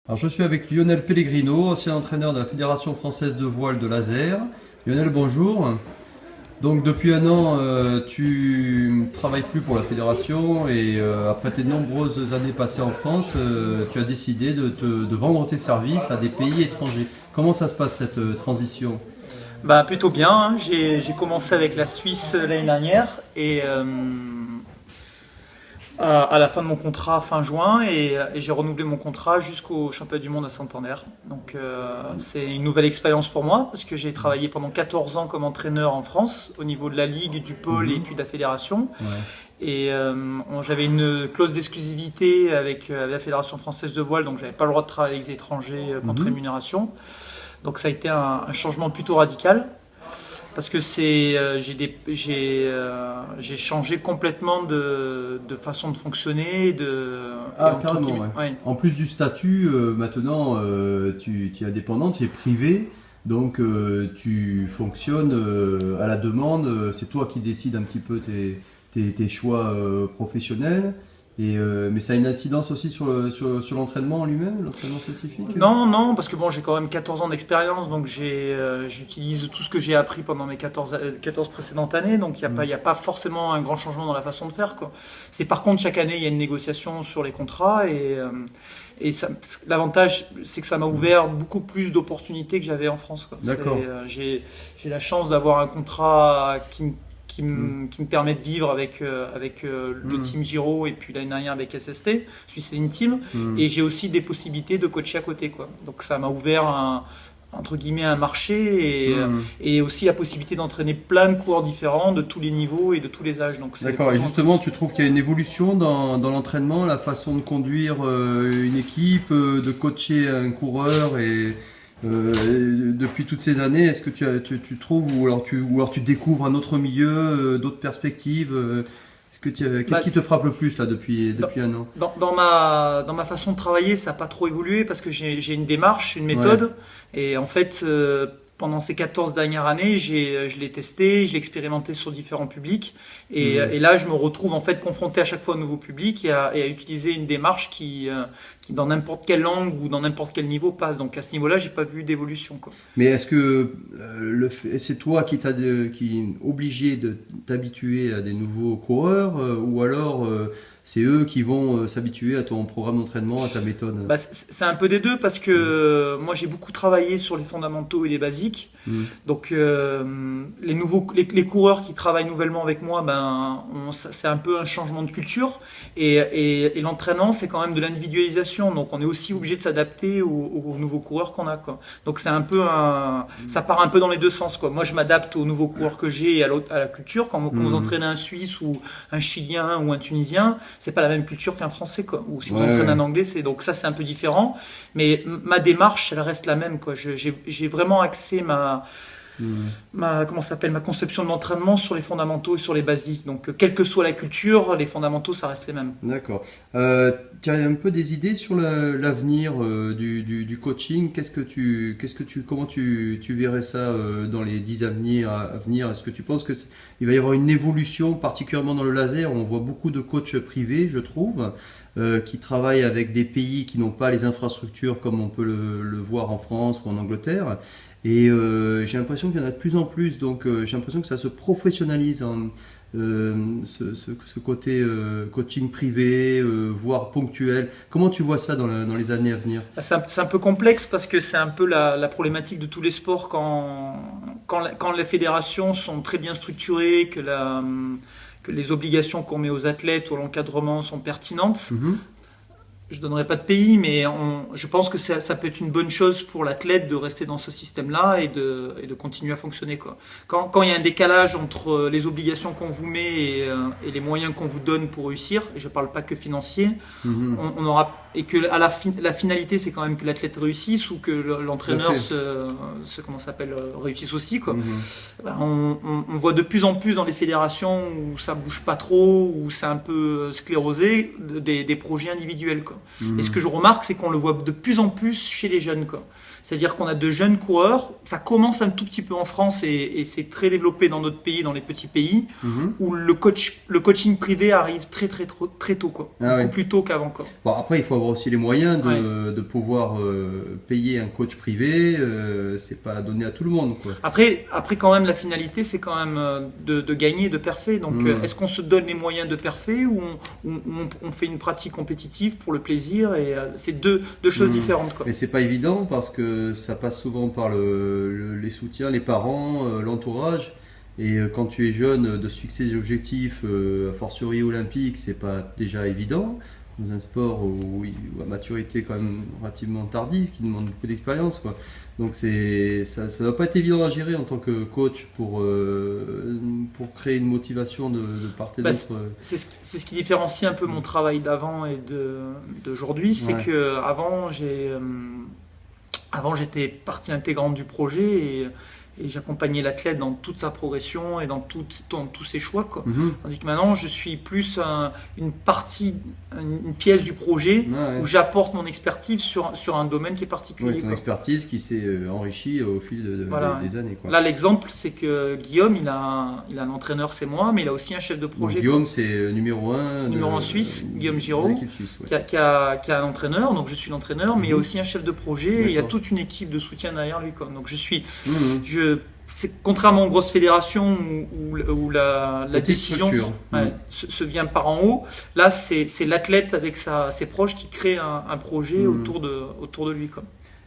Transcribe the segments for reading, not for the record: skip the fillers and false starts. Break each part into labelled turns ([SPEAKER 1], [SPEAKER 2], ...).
[SPEAKER 1] Alors, je suis avec Lionel Pellegrino, ancien entraîneur de la Fédération française de voile de laser. Lionel, bonjour. Donc depuis un an, tu ne travailles plus pour la fédération et après tes nombreuses années passées en France, tu as décidé de vendre tes services à des pays étrangers. Comment ça se passe cette transition?
[SPEAKER 2] Bah, plutôt bien, hein. J'ai commencé avec la Suisse l'année dernière et à la fin de mon contrat fin juin et j'ai renouvelé mon contrat jusqu'au championnat du monde à Santander. Donc c'est une nouvelle expérience pour moi parce que j'ai travaillé pendant 14 ans comme entraîneur en France au niveau de la ligue, du pôle et puis de la fédération.
[SPEAKER 1] Ouais.
[SPEAKER 2] Et j'avais une clause d'exclusivité avec la Fédération française de voile, donc j'avais pas le droit de travailler avec des étrangers contre rémunération. Donc ça a été un changement plutôt radical parce que j'ai changé complètement de façon de fonctionner.
[SPEAKER 1] Ah, carrément, ouais.
[SPEAKER 2] Ouais.
[SPEAKER 1] En plus du statut, maintenant, tu es indépendant, tu es privé, donc tu fonctionnes à la demande, c'est toi qui décides un petit peu tes choix professionnels. Mais ça a une incidence aussi sur l'entraînement en lui-même, l'entraînement spécifique?
[SPEAKER 2] Non, non, parce que bon, j'ai quand même 14 ans d'expérience, donc j'utilise tout ce que j'ai appris pendant mes 14 précédentes années, donc il y a pas forcément un grand changement dans la façon de faire, quoi. C'est par contre, chaque année, il y a une négociation sur les contrats, l'avantage, c'est que ça m'a ouvert beaucoup plus d'opportunités que j'avais en France, quoi.
[SPEAKER 1] D'accord.
[SPEAKER 2] J'ai la chance d'avoir un contrat qui me permet de vivre avec le team Giro et puis l'année dernière avec SST, Suisse Team, et j'ai aussi des possibilités de coacher à côté, quoi. Donc ça m'a ouvert entre guillemets un marché et aussi la possibilité d'entraîner plein de coureurs différents de tous les niveaux et de tous les âges. Donc
[SPEAKER 1] D'accord, et justement, tu trouves qu'il y a une évolution dans l'entraînement, la façon de conduire une équipe, de coacher un coureur depuis toutes ces années, est-ce que tu trouves, ou alors tu découvres un autre milieu, d'autres perspectives, qu'est-ce qui te frappe le plus là depuis un an?
[SPEAKER 2] Dans ma façon de travailler, ça n'a pas trop évolué parce que j'ai une démarche, une
[SPEAKER 1] Ouais.
[SPEAKER 2] méthode. Et en fait, pendant ces 14 dernières années, je l'ai testé, je l'ai expérimenté sur différents publics. Et là, je me retrouve en fait confronté à chaque fois à un nouveau public et à utiliser une démarche qui dans n'importe quelle langue ou dans n'importe quel niveau passe. Donc à ce niveau-là, j'ai pas vu d'évolution, quoi.
[SPEAKER 1] Mais est-ce que c'est toi qui est obligé de t'habituer à des nouveaux coureurs, ou alors c'est eux qui vont s'habituer à ton programme d'entraînement, à ta méthode?
[SPEAKER 2] Bah, c'est un peu des deux parce que moi j'ai beaucoup travaillé sur les fondamentaux et les basiques. Donc les coureurs qui travaillent nouvellement avec moi, c'est un peu un changement de culture et l'entraînement c'est quand même de l'individualisation. Donc on est aussi obligé de s'adapter aux nouveaux coureurs qu'on a, quoi. Donc c'est un peu ça part un peu dans les deux sens, quoi. Moi je m'adapte aux nouveaux coureurs que j'ai et à la culture. Quand vous entraînez un Suisse ou un Chilien ou un Tunisien, c'est pas la même culture qu'un Français, quoi. Ou si vous entraînez un Anglais, donc ça c'est un peu différent. Mais ma démarche, elle reste la même, quoi. J'ai vraiment axé ma conception de l'entraînement sur les fondamentaux et sur les basiques. Donc quelle que soit la culture, les fondamentaux ça reste les mêmes.
[SPEAKER 1] D'accord. Tu as un peu des idées sur l'avenir du coaching? Comment tu verrais ça dans les 10 à venir? Est-ce que tu penses il va y avoir une évolution, particulièrement dans le laser? On voit beaucoup de coachs privés, je trouve, qui travaillent avec des pays qui n'ont pas les infrastructures comme on peut le voir en France ou en Angleterre. Et j'ai l'impression qu'il y en a de plus en plus, donc j'ai l'impression que ça se professionnalise, hein, ce côté coaching privé, voire ponctuel. Comment tu vois ça dans les années à venir?
[SPEAKER 2] C'est un peu complexe parce que c'est un peu la problématique de tous les sports quand les fédérations sont très bien structurées, que les obligations qu'on met aux athlètes ou à l'encadrement sont pertinentes. Je donnerai pas de pays, mais je pense que ça peut être une bonne chose pour l'athlète de rester dans ce système-là et de continuer à fonctionner, quoi. Quand il y a un décalage entre les obligations qu'on vous met et les moyens qu'on vous donne pour réussir, et je parle pas que financier, on aura, et que la finalité c'est quand même que l'athlète réussisse ou que l'entraîneur réussisse aussi, quoi. On voit de plus en plus dans les fédérations où ça bouge pas trop, où c'est un peu sclérosé, des projets individuels, quoi. Et ce que je remarque, c'est qu'on le voit de plus en plus chez les jeunes, quoi. C'est-à-dire qu'on a de jeunes coureurs, ça commence un tout petit peu en France et c'est très développé dans d'autres pays, dans les petits pays, où le coaching privé arrive très tôt, quoi. Beaucoup plus tôt qu'avant, quoi.
[SPEAKER 1] Bon, après, il faut avoir aussi les moyens de pouvoir payer un coach privé, c'est pas donné à tout le monde, quoi.
[SPEAKER 2] Après quand même, la finalité, c'est quand même de gagner, de perfer. Donc, est-ce qu'on se donne les moyens de perfer ou on fait une pratique compétitive pour le plaisir et c'est deux choses différentes, quoi.
[SPEAKER 1] Mais c'est pas évident parce que ça passe souvent par les soutiens, les parents, l'entourage. Et quand tu es jeune, de se fixer des objectifs, a fortiori olympiques, c'est pas déjà évident. Dans un sport où à maturité quand même relativement tardive, qui demande beaucoup d'expérience, quoi. Donc ça ne doit pas être évident à gérer en tant que coach pour créer une motivation de part et d'autre.
[SPEAKER 2] C'est ce qui différencie un peu mon travail d'avant et d'aujourd'hui, c'est que avant j'étais partie intégrante du projet et j'accompagnais l'athlète dans toute sa progression et dans tous ses choix, quoi. Tandis que maintenant, je suis plus une pièce du projet où j'apporte mon expertise sur un domaine qui est particulier.
[SPEAKER 1] Ton expertise qui s'est enrichie au fil des années, quoi.
[SPEAKER 2] Là, l'exemple, c'est que Guillaume, il a un entraîneur, c'est moi, mais il a aussi un chef de projet.
[SPEAKER 1] Donc, Guillaume, c'est numéro 1
[SPEAKER 2] suisse, Guillaume Giraud,
[SPEAKER 1] suisse,
[SPEAKER 2] qui a un entraîneur, donc je suis l'entraîneur, mais il y a aussi un chef de projet et il y a toute une équipe de soutien derrière lui, quoi. Donc contrairement aux grosses fédérations où la décision se vient par en haut, là c'est l'athlète avec ses proches qui crée un projet autour de lui, quoi.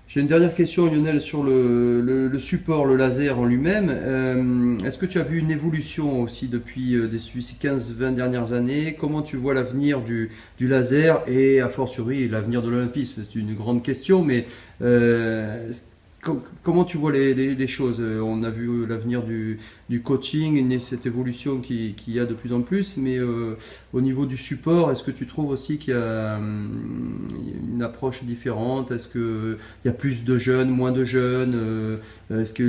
[SPEAKER 1] J'ai une dernière question, Lionel, sur le support, le laser en lui-même. Est-ce que tu as vu une évolution aussi depuis ces 15-20 dernières années? Comment tu vois l'avenir du laser et a fortiori l'avenir de l'olympisme? C'est une grande question, mais comment tu vois les choses? On a vu l'avenir du coaching et cette évolution qu'il y a de plus en plus, mais au niveau du support, est-ce que tu trouves aussi qu'il y a une approche différente? Est-ce qu'il y a plus de jeunes, moins de jeunes? Est-ce que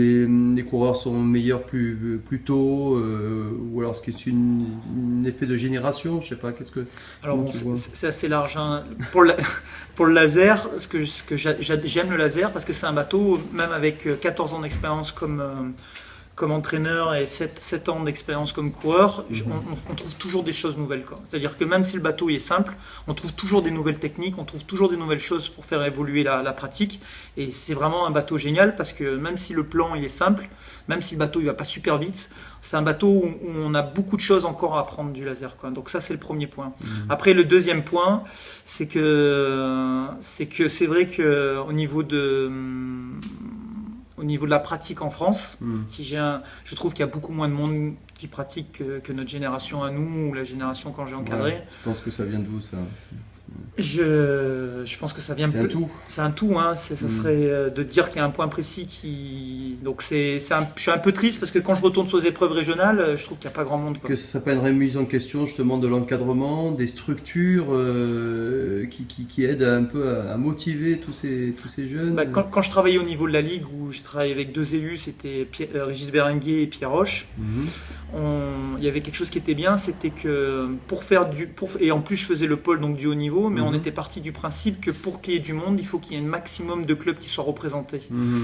[SPEAKER 1] les coureurs sont meilleurs plus tôt? Ou alors est-ce que c'est un effet de génération? Je sais pas,
[SPEAKER 2] Alors bon, c'est assez large, hein. Pour le laser, j'aime le laser parce que c'est un bateau, même avec 14 ans d'expérience comme entraîneur et 7 ans d'expérience comme coureur, on trouve toujours des choses nouvelles, quoi. C'est-à-dire que même si le bateau est simple, on trouve toujours des nouvelles techniques, on trouve toujours des nouvelles choses pour faire évoluer la pratique. Et c'est vraiment un bateau génial parce que même si le plan il est simple, même si le bateau il va pas super vite, c'est un bateau où on a beaucoup de choses encore à apprendre du laser, quoi. Donc ça c'est le premier point. Après le deuxième point, c'est que c'est vrai que au niveau de la pratique en France, je trouve qu'il y a beaucoup moins de monde qui pratique que notre génération à nous ou la génération quand j'ai encadré.
[SPEAKER 1] Je pense que ça vient d'où, ça?
[SPEAKER 2] Je pense que ça vient.
[SPEAKER 1] C'est un tout.
[SPEAKER 2] C'est un tout, hein. Ça serait de dire qu'il y a un point précis qui. Donc je suis un peu triste parce que quand je retourne sur les épreuves régionales, je trouve qu'il n'y a pas grand monde, quoi.
[SPEAKER 1] Que ça s'appelle une remise en question justement de l'encadrement, des structures qui aident un peu à motiver tous ces jeunes.
[SPEAKER 2] Quand je travaillais au niveau de la ligue où j'ai travaillé avec 2 élus, c'était Régis Berenguer et Pierre Roche. Il y avait quelque chose qui était bien, c'était que et en plus je faisais le pôle donc du haut niveau, mais on était parti du principe que pour qu'il y ait du monde, il faut qu'il y ait un maximum de clubs qui soient représentés.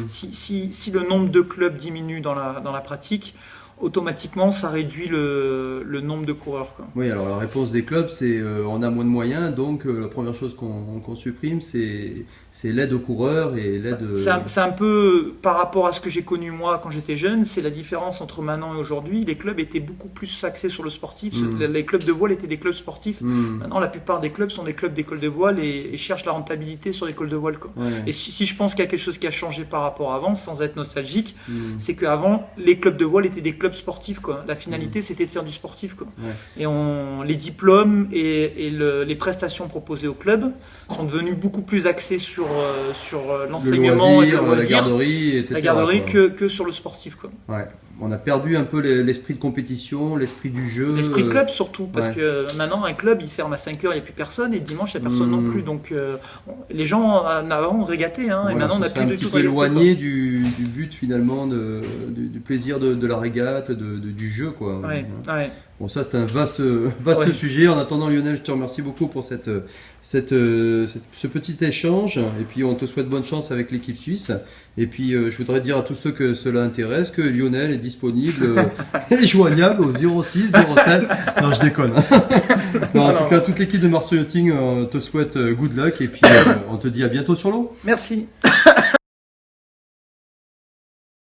[SPEAKER 2] Si le nombre de clubs diminue dans la pratique, automatiquement ça réduit le nombre de coureurs, quoi.
[SPEAKER 1] Oui, alors la réponse des clubs, c'est on a moins de moyens, donc la première chose qu'on supprime, c'est l'aide aux coureurs et l'aide.
[SPEAKER 2] C'est un peu par rapport à ce que j'ai connu moi quand j'étais jeune, c'est la différence entre maintenant et aujourd'hui. Les clubs étaient beaucoup plus axés sur le sportif. Les clubs de voile étaient des clubs sportifs. Maintenant, la plupart des clubs sont des clubs d'école de voile et cherchent la rentabilité sur l'école de voile, quoi. Et si je pense qu'il y a quelque chose qui a changé par rapport à avant, sans être nostalgique, c'est qu'avant, les clubs de voile étaient des clubs sportifs, quoi. La finalité, c'était de faire du sportif, quoi. Et les diplômes et les prestations proposées au club sont devenus beaucoup plus axés sur l'enseignement et le loisir,
[SPEAKER 1] la garderie, etc.
[SPEAKER 2] La garderie que sur le sportif, quoi.
[SPEAKER 1] Ouais. On a perdu un peu l'esprit de compétition, l'esprit du jeu.
[SPEAKER 2] L'esprit club surtout, parce que maintenant un club il ferme à 5h, il n'y a plus personne, et dimanche il n'y a personne non plus. Donc les gens avant ont régaté, hein, et maintenant on n'a plus du tout
[SPEAKER 1] éloigné du but finalement, du plaisir de la régate, du jeu, quoi. Bon, ça c'est un vaste sujet. En attendant, Lionel, je te remercie beaucoup pour ce petit échange. Et puis, on te souhaite bonne chance avec l'équipe suisse. Et puis, je voudrais dire à tous ceux que cela intéresse que Lionel est disponible et joignable au 06 07. Non, je déconne. Non, en tout cas, toute l'équipe de Marceau Yachting te souhaite good luck. Et puis, on te dit à bientôt sur l'eau.
[SPEAKER 2] Merci.